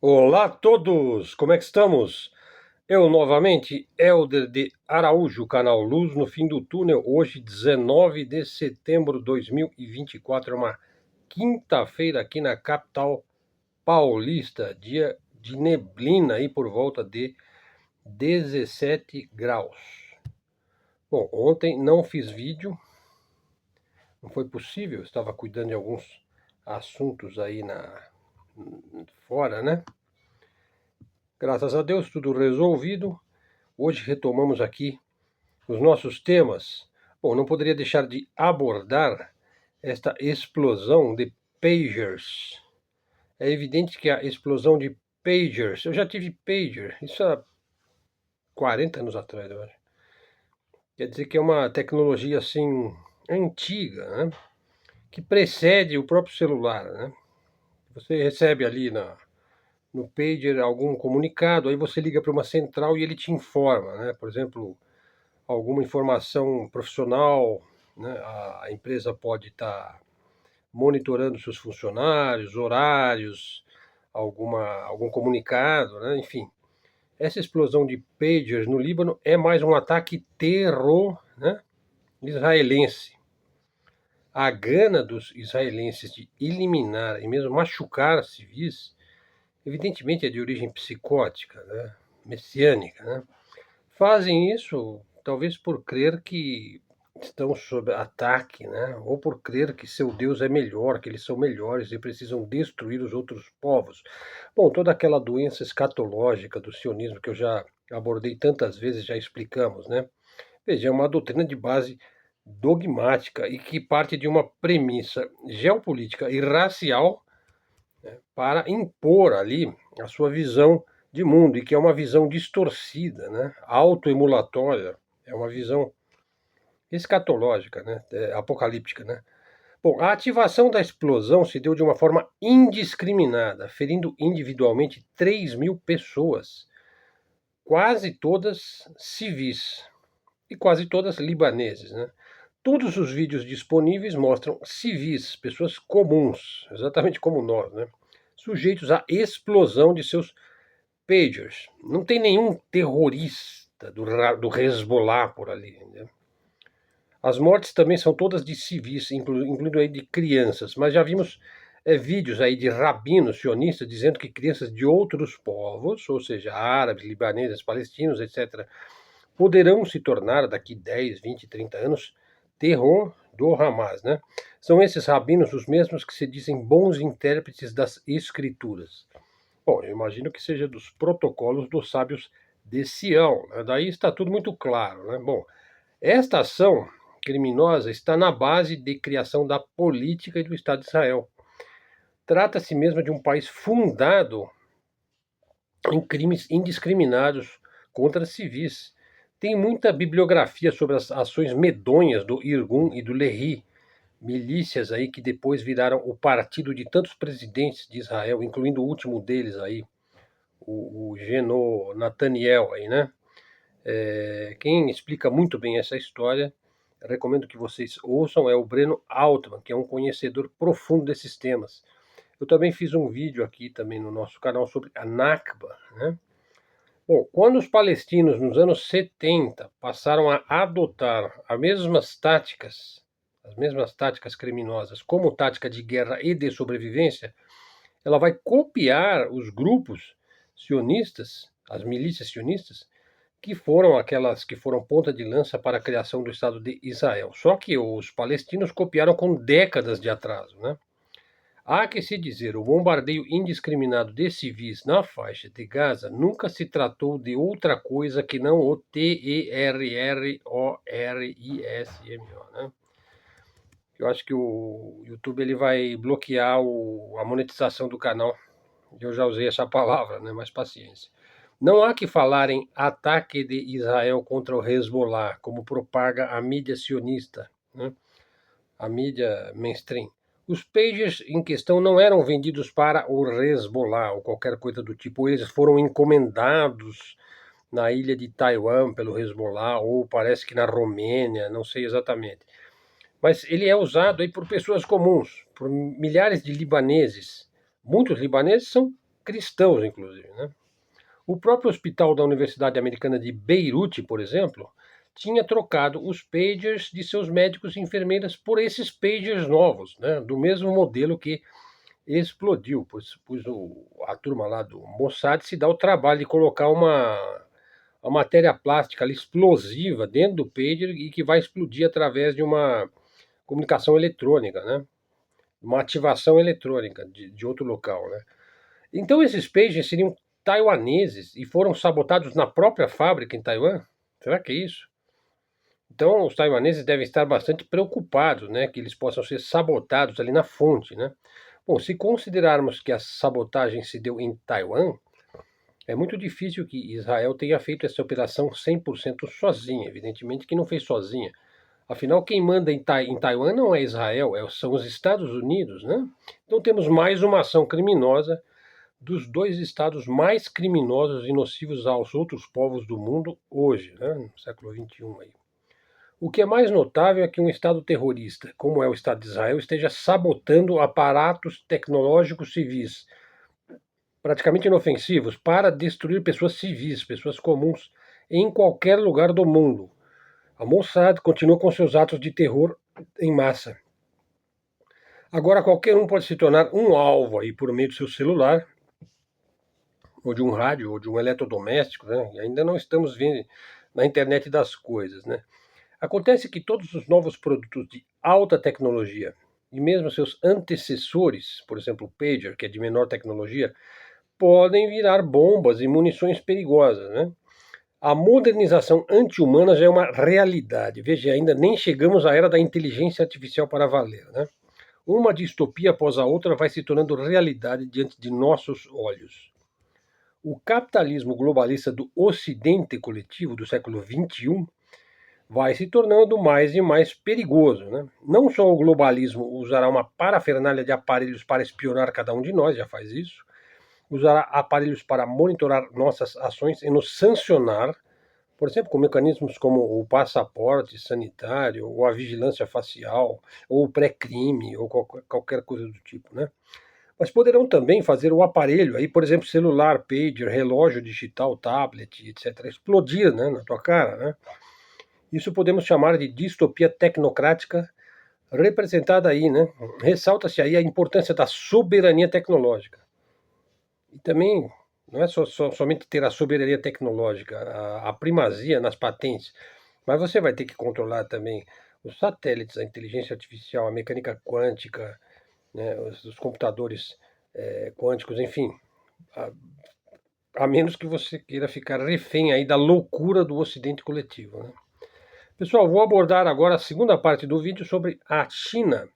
Olá a todos, como é que estamos? Eu novamente, Helder de Araújo, canal Luz no Fim do Túnel, hoje 19 de setembro de 2024, é uma quinta-feira aqui na capital paulista, dia de neblina aí por volta de 17 graus. Bom, ontem não fiz vídeo, não foi possível, estava cuidando de alguns assuntos aí fora, né? Graças a Deus, tudo resolvido. Hoje retomamos aqui os nossos temas. Bom, não poderia deixar de abordar esta explosão de pagers. É evidente que a explosão de pagers, eu já tive pager, isso há 40 anos atrás, eu acho. Quer dizer que é uma tecnologia assim antiga, né? Que precede o próprio celular, né? Você recebe ali no pager algum comunicado, aí você liga para uma central e ele te informa, né? Por exemplo, alguma informação profissional, né? A empresa pode estar monitorando seus funcionários, horários, algum comunicado, né? Enfim. Essa explosão de pagers no Líbano é mais um ataque terror, né? Israelense. A gana dos israelenses de eliminar e mesmo machucar civis, evidentemente é de origem psicótica, né? Messiânica, né? Fazem isso talvez por crer que estão sob ataque, né? Ou por crer que seu Deus é melhor, que eles são melhores e precisam destruir os outros povos. Bom, toda aquela doença escatológica do sionismo que eu já abordei tantas vezes, já explicamos, né? Veja, é uma doutrina de base dogmática e que parte de uma premissa geopolítica e racial, né, para impor ali a sua visão de mundo, e que é uma visão distorcida, né, autoemulatória, é uma visão escatológica, né, apocalíptica. Né. Bom, a ativação da explosão se deu de uma forma indiscriminada, ferindo individualmente 3.000 pessoas, quase todas civis e quase todas libaneses. Né. Todos os vídeos disponíveis mostram civis, pessoas comuns, exatamente como nós, né, sujeitos à explosão de seus pagers. Não tem nenhum terrorista do Hezbollah por ali. Né? As mortes também são todas de civis, incluindo aí de crianças, mas já vimos vídeos aí de rabinos sionistas dizendo que crianças de outros povos, ou seja, árabes, libaneses, palestinos, etc., poderão se tornar daqui 10, 20, 30 anos terror do Hamas, né? São esses rabinos os mesmos que se dizem bons intérpretes das escrituras. Bom, eu imagino que seja dos protocolos dos sábios de Sião, né? Daí está tudo muito claro, né? Bom, esta ação criminosa está na base de criação da política e do Estado de Israel. Trata-se mesmo de um país fundado em crimes indiscriminados contra civis. Tem muita bibliografia sobre as ações medonhas do Irgun e do Lehi, milícias aí que depois viraram o partido de tantos presidentes de Israel, incluindo o último deles aí, o Geno Nathaniel aí, né? Quem explica muito bem essa história, recomendo que vocês ouçam, é o Breno Altman, que é um conhecedor profundo desses temas. Eu também fiz um vídeo aqui também no nosso canal sobre a Nakba, né? Bom, quando os palestinos nos anos 70 passaram a adotar as mesmas táticas criminosas como tática de guerra e de sobrevivência, ela vai copiar os grupos sionistas, as milícias sionistas, que foram aquelas que foram ponta de lança para a criação do Estado de Israel. Só que os palestinos copiaram com décadas de atraso, né? Há que se dizer, o bombardeio indiscriminado de civis na faixa de Gaza nunca se tratou de outra coisa que não o terrorismo, né? Eu acho que o YouTube ele vai bloquear a monetização do canal. Eu já usei essa palavra, né? Mas paciência. Não há que falar em ataque de Israel contra o Hezbollah, como propaga a mídia sionista, né? A mídia mainstream. Os pagers em questão não eram vendidos para o Hezbollah ou qualquer coisa do tipo. Eles foram encomendados na ilha de Taiwan pelo Hezbollah, ou parece que na Romênia, não sei exatamente. Mas ele é usado aí por pessoas comuns, por milhares de libaneses. Muitos libaneses são cristãos, inclusive, né? O próprio hospital da Universidade Americana de Beirute, por exemplo, tinha trocado os pagers de seus médicos e enfermeiras por esses pagers novos, né? Do mesmo modelo que explodiu, pois a turma lá do Mossad se dá o trabalho de colocar uma matéria plástica ali, explosiva dentro do pager e que vai explodir através de uma comunicação eletrônica, né? Uma ativação eletrônica de outro local, né? Então esses pagers seriam taiwaneses e foram sabotados na própria fábrica em Taiwan? Será que é isso? Então os taiwaneses devem estar bastante preocupados, né, que eles possam ser sabotados ali na fonte, né? Bom, se considerarmos que a sabotagem se deu em Taiwan, é muito difícil que Israel tenha feito essa operação 100% sozinha. Evidentemente que não fez sozinha. Afinal, quem manda em Taiwan não é Israel, são os Estados Unidos, né? Então temos mais uma ação criminosa dos dois estados mais criminosos e nocivos aos outros povos do mundo hoje, né? No século XXI. Aí. O que é mais notável é que um Estado terrorista, como é o Estado de Israel, esteja sabotando aparatos tecnológicos civis, praticamente inofensivos, para destruir pessoas civis, pessoas comuns, em qualquer lugar do mundo. A Mossad continua com seus atos de terror em massa. Agora, qualquer um pode se tornar um alvo aí por meio do seu celular, ou de um rádio, ou de um eletrodoméstico, né? E ainda não estamos vendo na internet das coisas, né? Acontece que todos os novos produtos de alta tecnologia e mesmo seus antecessores, por exemplo, o pager, que é de menor tecnologia, podem virar bombas e munições perigosas, né? A modernização anti-humana já é uma realidade. Veja, ainda nem chegamos à era da inteligência artificial para valer, né? Uma distopia após a outra vai se tornando realidade diante de nossos olhos. O capitalismo globalista do Ocidente coletivo do século XXI vai se tornando mais e mais perigoso, né? Não só o globalismo usará uma parafernália de aparelhos para espionar cada um de nós, já faz isso, usará aparelhos para monitorar nossas ações e nos sancionar, por exemplo, com mecanismos como o passaporte sanitário, ou a vigilância facial, ou o pré-crime, ou qualquer coisa do tipo, né? Mas poderão também fazer o aparelho, aí, por exemplo, celular, pager, relógio digital, tablet, etc., explodir, né, na tua cara, né? Isso podemos chamar de distopia tecnocrática representada aí, né? Ressalta-se aí a importância da soberania tecnológica. E também não é somente ter a soberania tecnológica, a primazia nas patentes, mas você vai ter que controlar também os satélites, a inteligência artificial, a mecânica quântica, né, os computadores quânticos, enfim, a menos que você queira ficar refém aí da loucura do ocidente coletivo. Né? Pessoal, vou abordar agora a segunda parte do vídeo sobre a China.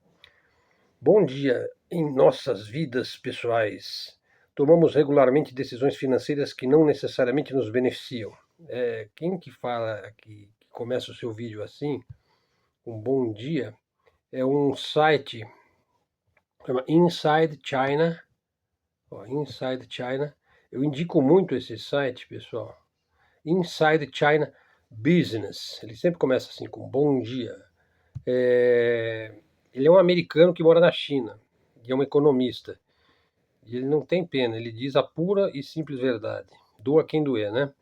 Bom dia em nossas vidas pessoais. Tomamos regularmente decisões financeiras que não necessariamente nos beneficiam. Quem que fala que começa o seu vídeo assim, um bom dia, é um site chama Inside China. Inside China. Eu indico muito esse site, pessoal. Inside China Business. Ele sempre começa assim, com bom dia. Ele é um americano que mora na China e é um economista. E ele não tem pena, ele diz a pura e simples verdade. Doa quem doer, né?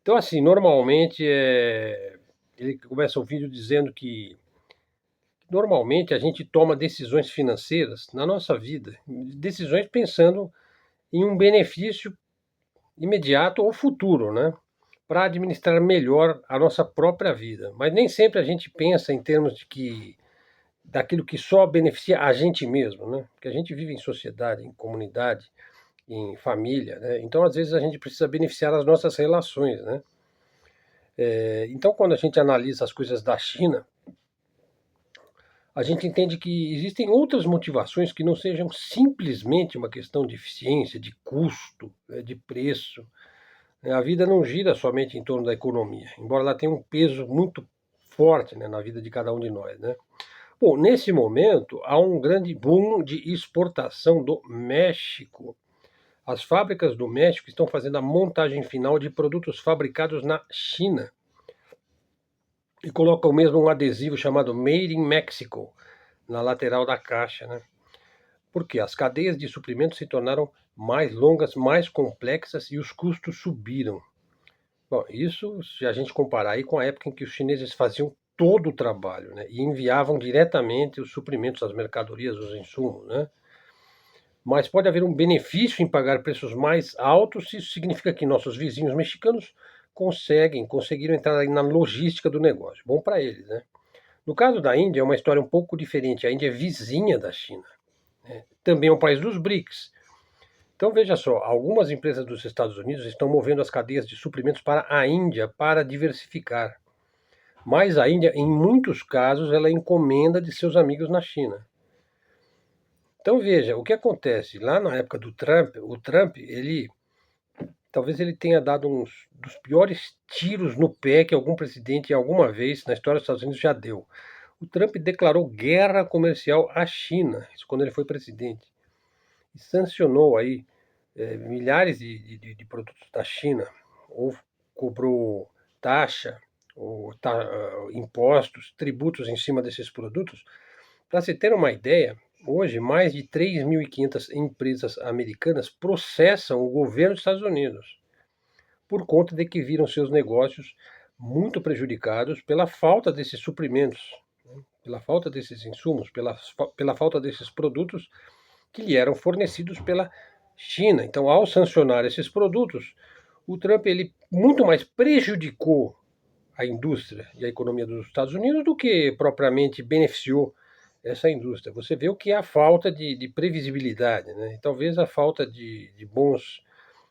Então, assim, normalmente ele começa o vídeo dizendo que normalmente a gente toma decisões financeiras na nossa vida, decisões pensando em um benefício imediato ou futuro, né? Para administrar melhor a nossa própria vida. Mas nem sempre a gente pensa em termos daquilo que só beneficia a gente mesmo, né? Porque a gente vive em sociedade, em comunidade, em família, né? Então às vezes a gente precisa beneficiar as nossas relações, né? Então quando a gente analisa as coisas da China, a gente entende que existem outras motivações que não sejam simplesmente uma questão de eficiência, de custo, né, de preço. A vida não gira somente em torno da economia, embora ela tenha um peso muito forte, né, na vida de cada um de nós, né? Bom, nesse momento há um grande boom de exportação do México. As fábricas do México estão fazendo a montagem final de produtos fabricados na China e colocam mesmo um adesivo chamado Made in Mexico na lateral da caixa, né? Porque as cadeias de suprimentos se tornaram mais longas, mais complexas e os custos subiram. Bom, isso se a gente comparar aí com a época em que os chineses faziam todo o trabalho, né, e enviavam diretamente os suprimentos, as mercadorias, os insumos, né? Mas pode haver um benefício em pagar preços mais altos se isso significa que nossos vizinhos mexicanos conseguiram entrar aí na logística do negócio. Bom para eles, né? No caso da Índia, é uma história um pouco diferente. A Índia é vizinha da China, né? Também é um país dos BRICS. Então veja só, algumas empresas dos Estados Unidos estão movendo as cadeias de suprimentos para a Índia para diversificar. Mas a Índia, em muitos casos, ela encomenda de seus amigos na China. Então veja, o que acontece lá na época do Trump, o Trump, talvez ele tenha dado uns dos piores tiros no pé que algum presidente alguma vez na história dos Estados Unidos já deu. O Trump declarou guerra comercial à China, isso quando ele foi presidente, e sancionou aí milhares de produtos da China, ou cobrou taxa, ou impostos, tributos em cima desses produtos. Para se ter uma ideia, hoje mais de 3.500 empresas americanas processam o governo dos Estados Unidos por conta de que viram seus negócios muito prejudicados pela falta desses suprimentos, né, pela falta desses insumos, pela falta desses produtos que lhe eram fornecidos pela China. Então, ao sancionar esses produtos, o Trump ele muito mais prejudicou a indústria e a economia dos Estados Unidos do que propriamente beneficiou essa indústria. Você vê o que é a falta de previsibilidade, né? E talvez a falta de bons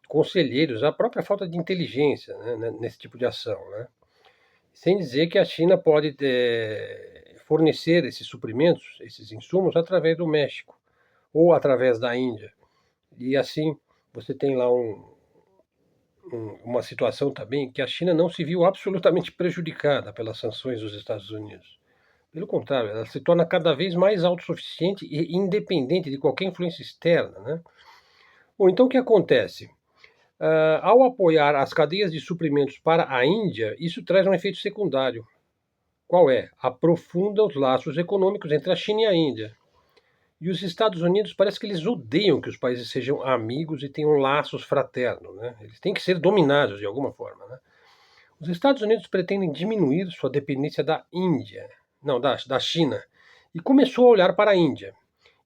conselheiros, a própria falta de inteligência, né, nesse tipo de ação, né? Sem dizer que a China pode fornecer esses suprimentos, esses insumos, através do México ou através da Índia. E assim você tem lá uma situação também que a China não se viu absolutamente prejudicada pelas sanções dos Estados Unidos. Pelo contrário, ela se torna cada vez mais autossuficiente e independente de qualquer influência externa, né? Ou então o que acontece? Ao apoiar as cadeias de suprimentos para a Índia, isso traz um efeito secundário. Qual é? Aprofunda os laços econômicos entre a China e a Índia. E os Estados Unidos parece que eles odeiam que os países sejam amigos e tenham laços fraternos, né? Eles têm que ser dominados de alguma forma, né? Os Estados Unidos pretendem diminuir sua dependência da Índia, não, da China, e começou a olhar para a Índia.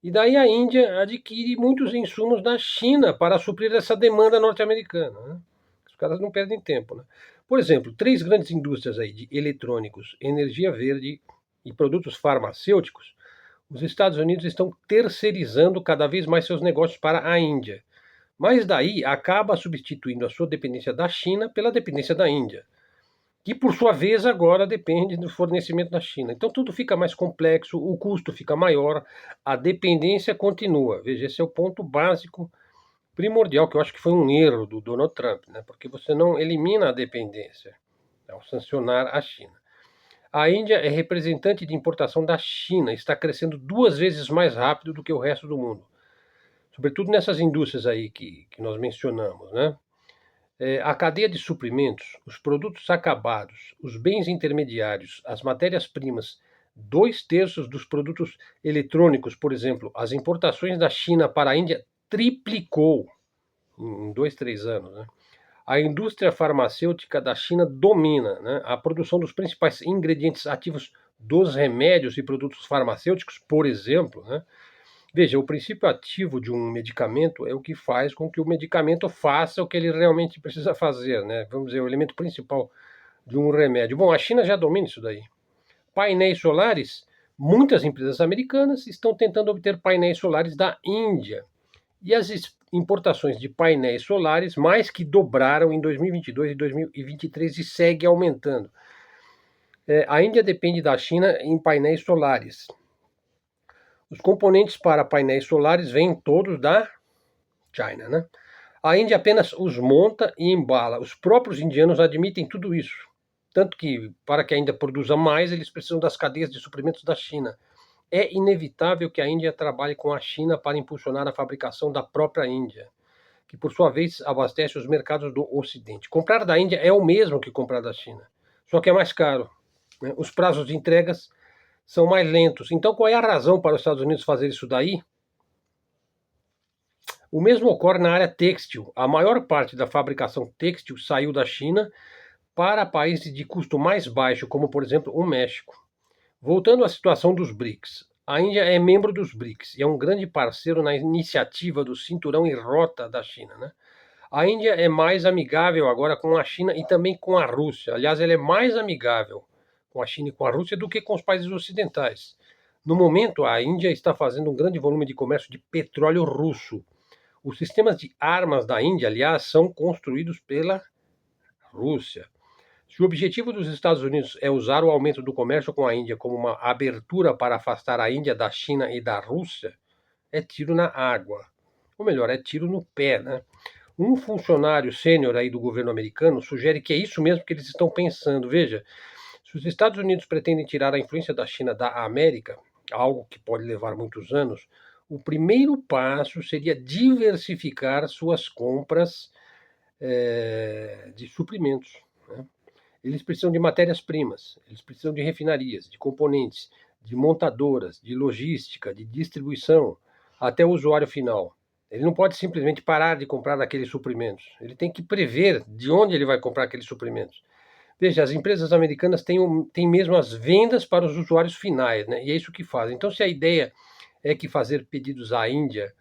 E daí a Índia adquire muitos insumos da China para suprir essa demanda norte-americana, né? Os caras não perdem tempo, né? Por exemplo, três grandes indústrias aí de eletrônicos, energia verde e produtos farmacêuticos, os Estados Unidos estão terceirizando cada vez mais seus negócios para a Índia. Mas daí acaba substituindo a sua dependência da China pela dependência da Índia, que por sua vez agora depende do fornecimento da China. Então tudo fica mais complexo, o custo fica maior, a dependência continua. Veja, esse é o ponto básico, primordial, que eu acho que foi um erro do Donald Trump, né? Porque você não elimina a dependência ao sancionar a China. A Índia é representante de importação da China, está crescendo 2 vezes mais rápido do que o resto do mundo. Sobretudo nessas indústrias aí que nós mencionamos, né? A cadeia de suprimentos, os produtos acabados, os bens intermediários, as matérias-primas, 2/3 dos produtos eletrônicos, por exemplo, as importações da China para a Índia triplicou em 2, 3 anos, né? A indústria farmacêutica da China domina, né, a produção dos principais ingredientes ativos dos remédios e produtos farmacêuticos, por exemplo, né? Veja, o princípio ativo de um medicamento é o que faz com que o medicamento faça o que ele realmente precisa fazer, né? Vamos dizer, o elemento principal de um remédio. Bom, a China já domina isso daí. Painéis solares, muitas empresas americanas estão tentando obter painéis solares da Índia. E as importações de painéis solares mais que dobraram em 2022 e 2023 e segue aumentando. A Índia depende da China em painéis solares. Os componentes para painéis solares vêm todos da China, né? A Índia apenas os monta e embala. Os próprios indianos admitem tudo isso. Tanto que, para que a Índia produza mais, eles precisam das cadeias de suprimentos da China. É inevitável que a Índia trabalhe com a China para impulsionar a fabricação da própria Índia, que por sua vez abastece os mercados do Ocidente. Comprar da Índia é o mesmo que comprar da China, só que é mais caro, né? Os prazos de entregas são mais lentos. Então, qual é a razão para os Estados Unidos fazer isso daí? O mesmo ocorre na área têxtil. A maior parte da fabricação têxtil saiu da China para países de custo mais baixo, como por exemplo o México. Voltando à situação dos BRICS. A Índia é membro dos BRICS e é um grande parceiro na iniciativa do Cinturão e Rota da China, né? A Índia é mais amigável agora com a China e também com a Rússia. Aliás, ela é mais amigável com a China e com a Rússia do que com os países ocidentais. No momento, a Índia está fazendo um grande volume de comércio de petróleo russo. Os sistemas de armas da Índia, aliás, são construídos pela Rússia. Se o objetivo dos Estados Unidos é usar o aumento do comércio com a Índia como uma abertura para afastar a Índia da China e da Rússia, é tiro na água. Ou melhor, é tiro no pé, né? Um funcionário sênior aí do governo americano sugere que é isso mesmo que eles estão pensando. Veja, se os Estados Unidos pretendem tirar a influência da China da América, algo que pode levar muitos anos, o primeiro passo seria diversificar suas compras de suprimentos, né? Eles precisam de matérias-primas, eles precisam de refinarias, de componentes, de montadoras, de logística, de distribuição, até o usuário final. Ele não pode simplesmente parar de comprar aqueles suprimentos. Ele tem que prever de onde ele vai comprar aqueles suprimentos. Veja, as empresas americanas têm mesmo as vendas para os usuários finais, né? E é isso que fazem. Então, se a ideia é que fazer pedidos à Índia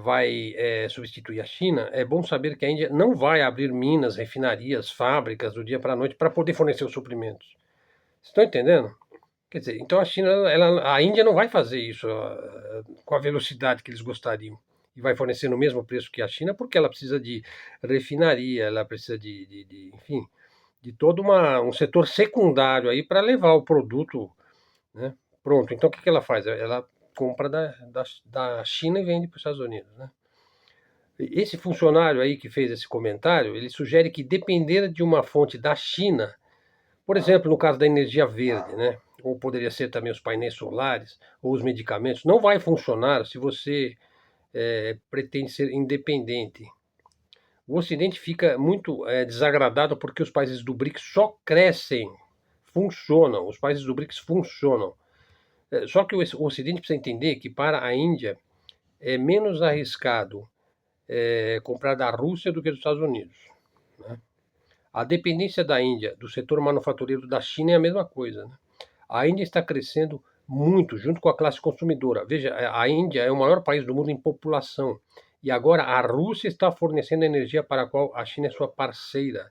vai substituir a China, é bom saber que a Índia não vai abrir minas, refinarias, fábricas do dia para a noite para poder fornecer os suprimentos. Estão entendendo? Quer dizer, então a China, a Índia não vai fazer isso com a velocidade que eles gostariam. E vai fornecer no mesmo preço que a China, porque ela precisa de refinaria, ela precisa enfim, de todo um setor secundário aí para levar o produto, né? Pronto. Então o que ela faz? Ela compra da China e vende para os Estados Unidos, né? Esse funcionário aí que fez esse comentário, ele sugere que depender de uma fonte da China, por exemplo, no caso da energia verde, né? Ou poderia ser também os painéis solares ou os medicamentos, não vai funcionar se você pretende ser independente. O Ocidente fica muito desagradado porque os países do BRICS só crescem, funcionam, os países do BRICS funcionam. Só que o Ocidente precisa entender que para a Índia é menos arriscado comprar da Rússia do que dos Estados Unidos, né? A dependência da Índia do setor manufatureiro da China é a mesma coisa, né? A Índia está crescendo muito junto com a classe consumidora. Veja, a Índia é o maior país do mundo em população. E agora a Rússia está fornecendo energia para a qual a China é sua parceira,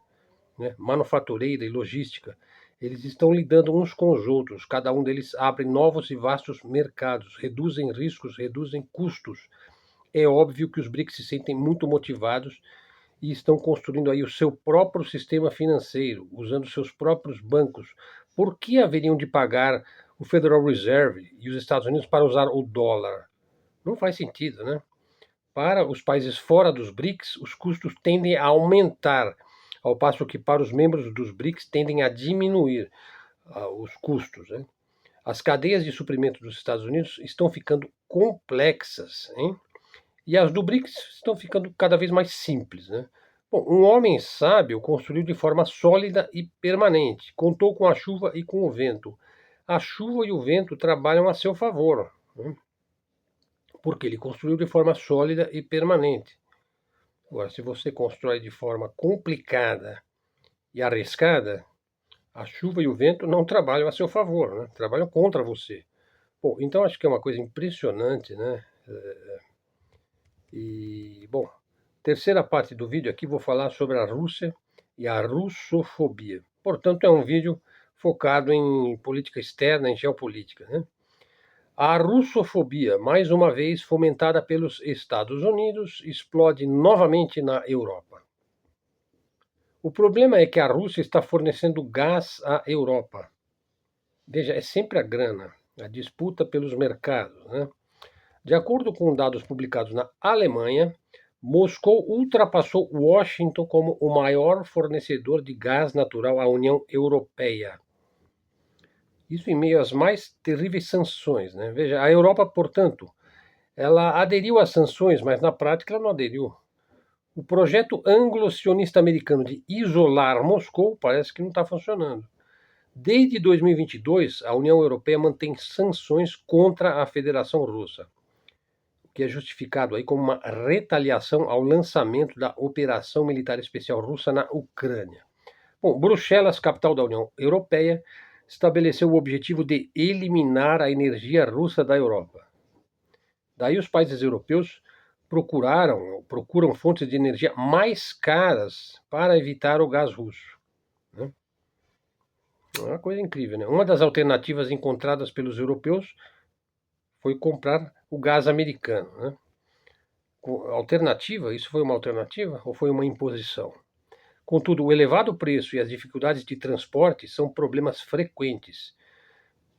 né? Manufatureira e logística. Eles estão lidando uns com os outros. Cada um deles abre novos e vastos mercados, reduzem riscos, reduzem custos. É óbvio que os BRICS se sentem muito motivados e estão construindo aí o seu próprio sistema financeiro, usando seus próprios bancos. Por que haveriam de pagar o Federal Reserve e os Estados Unidos para usar o dólar? Não faz sentido, né? Para os países fora dos BRICS, os custos tendem a aumentar, ao passo que para os membros dos BRICS tendem a diminuir os custos, né? As cadeias de suprimento dos Estados Unidos estão ficando complexas, hein? E as do BRICS estão ficando cada vez mais simples, né? Bom, um homem sábio construiu de forma sólida e permanente. Contou com a chuva e com o vento. A chuva e o vento trabalham a seu favor, né? Porque ele construiu de forma sólida e permanente. Agora, se você constrói de forma complicada e arriscada, a chuva e o vento não trabalham a seu favor, né? Trabalham contra você. Bom, então acho que é uma coisa impressionante, né? Bom, terceira parte do vídeo aqui vou falar sobre a Rússia e a russofobia. Portanto, é um vídeo focado em política externa, em geopolítica, né? A russofobia, mais uma vez fomentada pelos Estados Unidos, explode novamente na Europa. O problema é que a Rússia está fornecendo gás à Europa. Veja, é sempre a grana, a disputa pelos mercados, né? De acordo com dados publicados na Alemanha, Moscou ultrapassou Washington como o maior fornecedor de gás natural à União Europeia. Isso em meio às mais terríveis sanções, né? Veja, a Europa, portanto, ela aderiu às sanções, mas na prática ela não aderiu. O projeto anglo-sionista americano de isolar Moscou parece que não está funcionando. Desde 2022, a União Europeia mantém sanções contra a Federação Russa. que é justificado aí como uma retaliação ao lançamento da Operação Militar Especial Russa na Ucrânia. Bom, Bruxelas, capital da União Europeia, estabeleceu o objetivo de eliminar a energia russa da Europa. Daí os países europeus procuram fontes de energia mais caras para evitar o gás russo. Né? É uma coisa incrível, né? Uma das alternativas encontradas pelos europeus foi comprar o gás americano. Né? Alternativa? Isso foi uma alternativa ou foi uma imposição? Contudo, o elevado preço e as dificuldades de transporte são problemas frequentes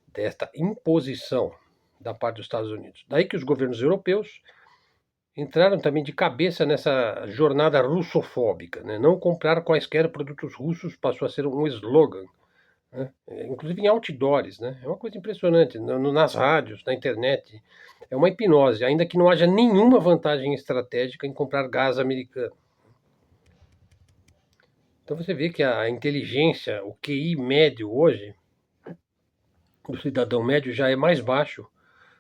desta imposição da parte dos Estados Unidos. Daí que os governos europeus entraram também de cabeça nessa jornada russofóbica. Né? Não comprar quaisquer produtos russos passou a ser um slogan, né? Inclusive em outdoors. Né? É uma coisa impressionante, nas rádios, na internet. É uma hipnose, ainda que não haja nenhuma vantagem estratégica em comprar gás americano. Então você vê que a inteligência, o QI médio hoje, do cidadão médio já é mais baixo.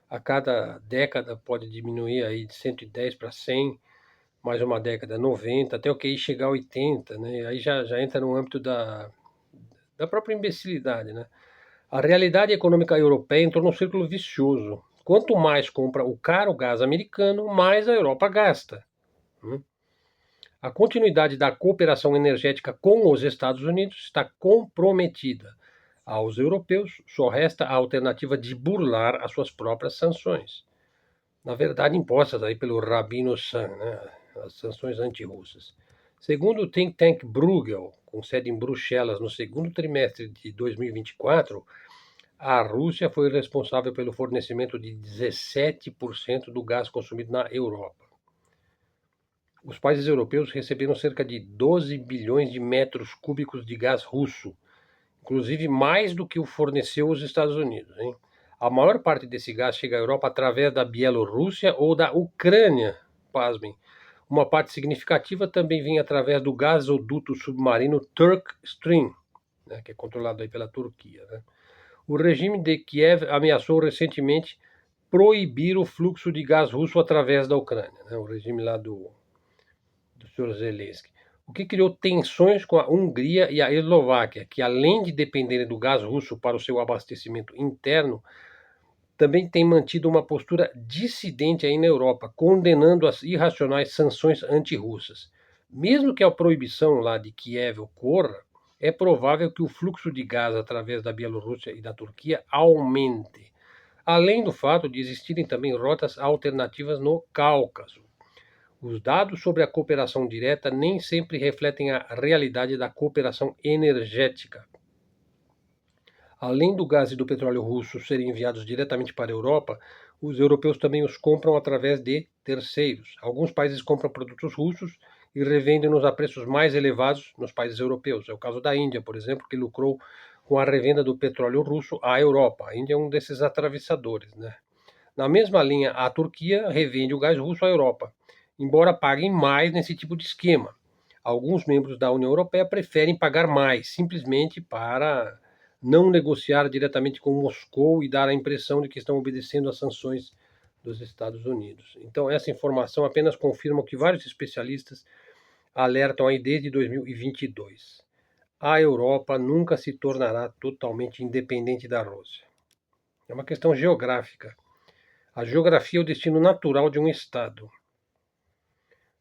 A cada década pode diminuir aí de 110 para 100, mais uma década 90, até o QI chegar a 80, né? Aí já entra no âmbito da própria imbecilidade, né? A realidade econômica europeia entrou num círculo vicioso. Quanto mais compra o caro gás americano, mais a Europa gasta. Né? A continuidade da cooperação energética com os Estados Unidos está comprometida. Aos europeus só resta a alternativa de burlar as suas próprias sanções. Na verdade, impostas aí pelo Rabino San, né? As sanções antirrussas. Segundo o think tank Bruegel, com sede em Bruxelas, no segundo trimestre de 2024, a Rússia foi responsável pelo fornecimento de 17% do gás consumido na Europa. Os países europeus receberam cerca de 12 bilhões de metros cúbicos de gás russo, inclusive mais do que o forneceu os Estados Unidos. Hein? A maior parte desse gás chega à Europa através da Bielorrússia ou da Ucrânia, pasmem. Uma parte significativa também vem através do gasoduto submarino Turk Stream, né, que é controlado aí pela Turquia. Né? O regime de Kiev ameaçou recentemente proibir o fluxo de gás russo através da Ucrânia, né, o regime lá do Sr. Zelensky, o que criou tensões com a Hungria e a Eslováquia, que além de dependerem do gás russo para o seu abastecimento interno, também têm mantido uma postura dissidente aí na Europa, condenando as irracionais sanções antirrussas. Mesmo que a proibição lá de Kiev ocorra, é provável que o fluxo de gás através da Bielorrússia e da Turquia aumente, além do fato de existirem também rotas alternativas no Cáucaso. Os dados sobre a cooperação direta nem sempre refletem a realidade da cooperação energética. Além do gás e do petróleo russo serem enviados diretamente para a Europa, os europeus também os compram através de terceiros. Alguns países compram produtos russos e revendem-nos a preços mais elevados nos países europeus. É o caso da Índia, por exemplo, que lucrou com a revenda do petróleo russo à Europa. A Índia é um desses atravessadores, né? Na mesma linha, a Turquia revende o gás russo à Europa, embora paguem mais nesse tipo de esquema. Alguns membros da União Europeia preferem pagar mais, simplesmente para não negociar diretamente com Moscou e dar a impressão de que estão obedecendo às sanções dos Estados Unidos. Então, essa informação apenas confirma o que vários especialistas alertam aí desde 2022. A Europa nunca se tornará totalmente independente da Rússia. É uma questão geográfica. A geografia é o destino natural de um Estado.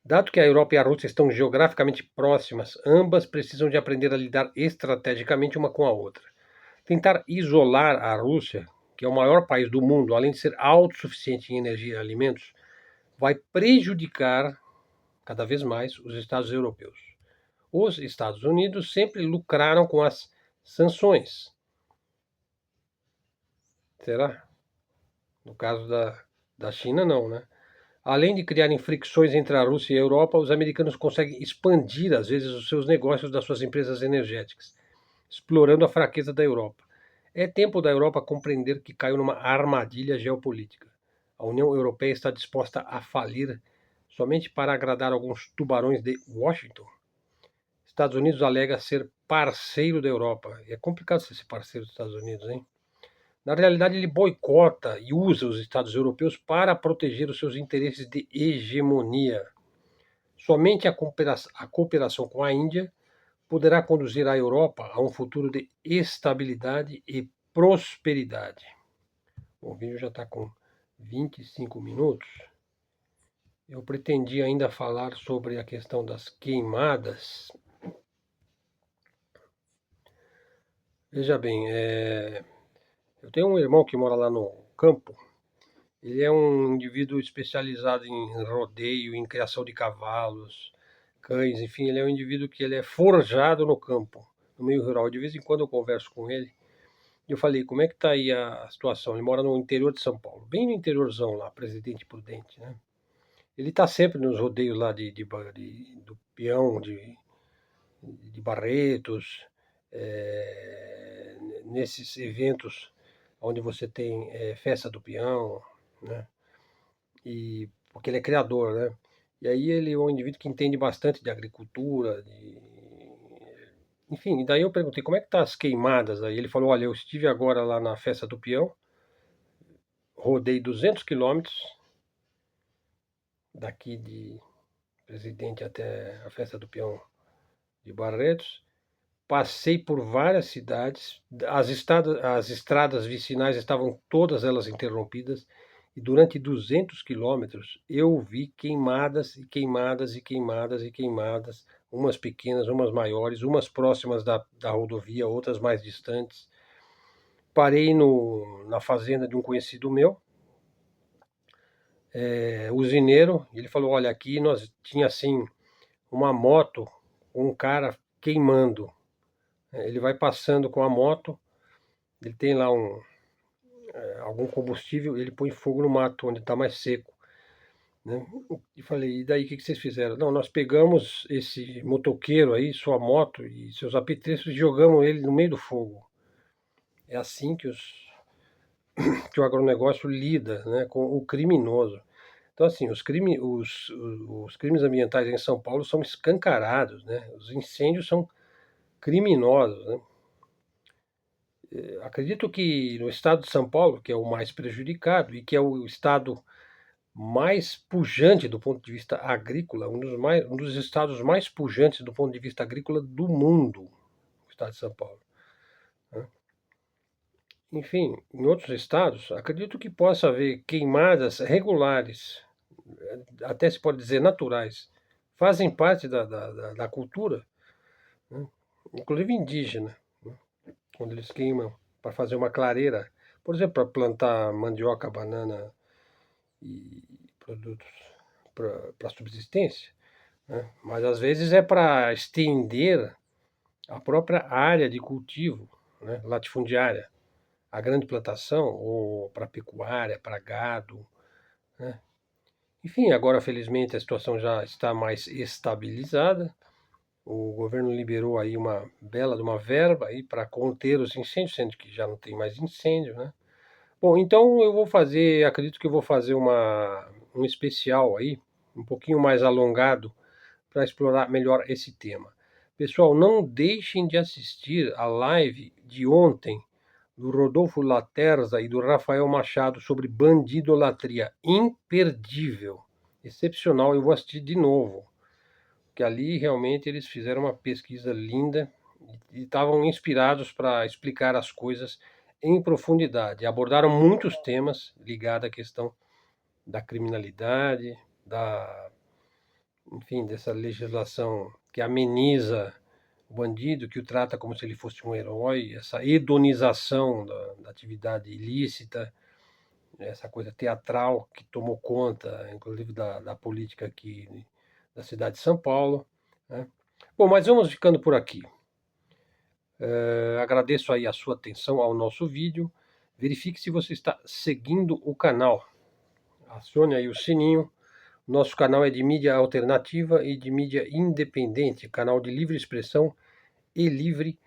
Dado que a Europa e a Rússia estão geograficamente próximas, ambas precisam de aprender a lidar estrategicamente uma com a outra. Tentar isolar a Rússia, que é o maior país do mundo, além de ser autossuficiente em energia e alimentos, vai prejudicar cada vez mais os Estados europeus. Os Estados Unidos sempre lucraram com as sanções. Será? No caso da China, não, né? Além de criarem fricções entre a Rússia e a Europa, os americanos conseguem expandir, às vezes, os seus negócios das suas empresas energéticas, explorando a fraqueza da Europa. É tempo da Europa compreender que caiu numa armadilha geopolítica. A União Europeia está disposta a falir somente para agradar alguns tubarões de Washington. Estados Unidos alega ser parceiro da Europa. É complicado ser parceiro dos Estados Unidos, hein? Na realidade, ele boicota e usa os Estados europeus para proteger os seus interesses de hegemonia. Somente a cooperação com a Índia poderá conduzir a Europa a um futuro de estabilidade e prosperidade. O vídeo já está com 25 minutos. Eu pretendia ainda falar sobre a questão das queimadas. Veja bem, eu tenho um irmão que mora lá no campo. Ele é um indivíduo especializado em rodeio, em criação de cavalos, cães, enfim, ele é um indivíduo que ele é forjado no campo, no meio rural. De vez em quando eu converso com ele e eu falei, como é que está aí a situação? Ele mora no interior de São Paulo, bem no interiorzão lá, Presidente Prudente, né? Ele está sempre nos rodeios lá do peão, de Barretos, nesses eventos onde você tem festa do peão, né? E porque ele é criador, né? E aí ele é um indivíduo que entende bastante de agricultura, enfim. E daí eu perguntei como é que tá as queimadas aí. Ele falou, olha, eu estive agora lá na festa do peão, rodei 200 quilômetros daqui de Presidente até a festa do peão de Barretos. Passei por várias cidades, as estradas vicinais estavam todas elas interrompidas, e durante 200 quilômetros eu vi queimadas e queimadas e queimadas e queimadas, umas pequenas, umas maiores, umas próximas da rodovia, outras mais distantes. Parei na fazenda de um conhecido meu, usineiro, e ele falou, olha, aqui nós tinha assim uma moto, um cara queimando. Ele vai passando com a moto, ele tem lá algum combustível, ele põe fogo no mato onde está mais seco, né? E falei, e daí o que vocês fizeram? Não, nós pegamos esse motoqueiro aí, sua moto e seus apetrechos e jogamos ele no meio do fogo. É assim que o agronegócio lida, né, com o criminoso. Então, assim, os crimes ambientais em São Paulo são escancarados, né? Os incêndios são criminosos, né? Acredito que no estado de São Paulo, que é o mais prejudicado e que é o estado mais pujante do ponto de vista agrícola, um dos estados mais pujantes do ponto de vista agrícola do mundo, o estado de São Paulo, né? Enfim, em outros estados, acredito que possa haver queimadas regulares, até se pode dizer naturais, fazem parte da cultura, né? Inclusive indígena, né? Quando eles queimam para fazer uma clareira, por exemplo, para plantar mandioca, banana e produtos para subsistência, né? Mas às vezes é para estender a própria área de cultivo, né, latifundiária, a grande plantação, ou para pecuária, para gado, né? Enfim, agora felizmente a situação já está mais estabilizada. O governo liberou aí uma bela de uma verba aí para conter os incêndios, sendo que já não tem mais incêndio, né? Bom, então eu vou fazer, acredito que eu vou fazer um especial aí, um pouquinho mais alongado, para explorar melhor esse tema. Pessoal, não deixem de assistir a live de ontem do Rodolfo Laterza e do Rafael Machado sobre bandidolatria. Imperdível, excepcional. Eu vou assistir de novo, porque ali realmente eles fizeram uma pesquisa linda e estavam inspirados para explicar as coisas em profundidade. Abordaram muitos temas ligados à questão da criminalidade, enfim, dessa legislação que ameniza o bandido, que o trata como se ele fosse um herói, essa hedonização da atividade ilícita, essa coisa teatral que tomou conta, inclusive, da política aqui da cidade de São Paulo, né? Bom, mas vamos ficando por aqui. Agradeço aí a sua atenção ao nosso vídeo. Verifique se você está seguindo o canal. Acione aí o sininho. Nosso canal é de mídia alternativa e de mídia independente, canal de livre expressão e livre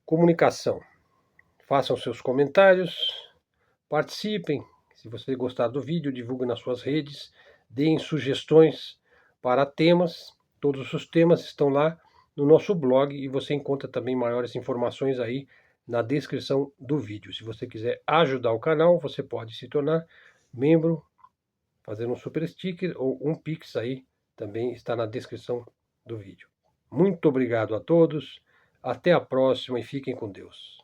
comunicação. Façam seus comentários, participem. Se você gostar do vídeo, divulgue nas suas redes, deem sugestões para temas. Todos os temas estão lá no nosso blog e você encontra também maiores informações aí na descrição do vídeo. Se você quiser ajudar o canal, você pode se tornar membro, fazendo um super sticker ou um Pix aí, também está na descrição do vídeo. Muito obrigado a todos, até a próxima e fiquem com Deus.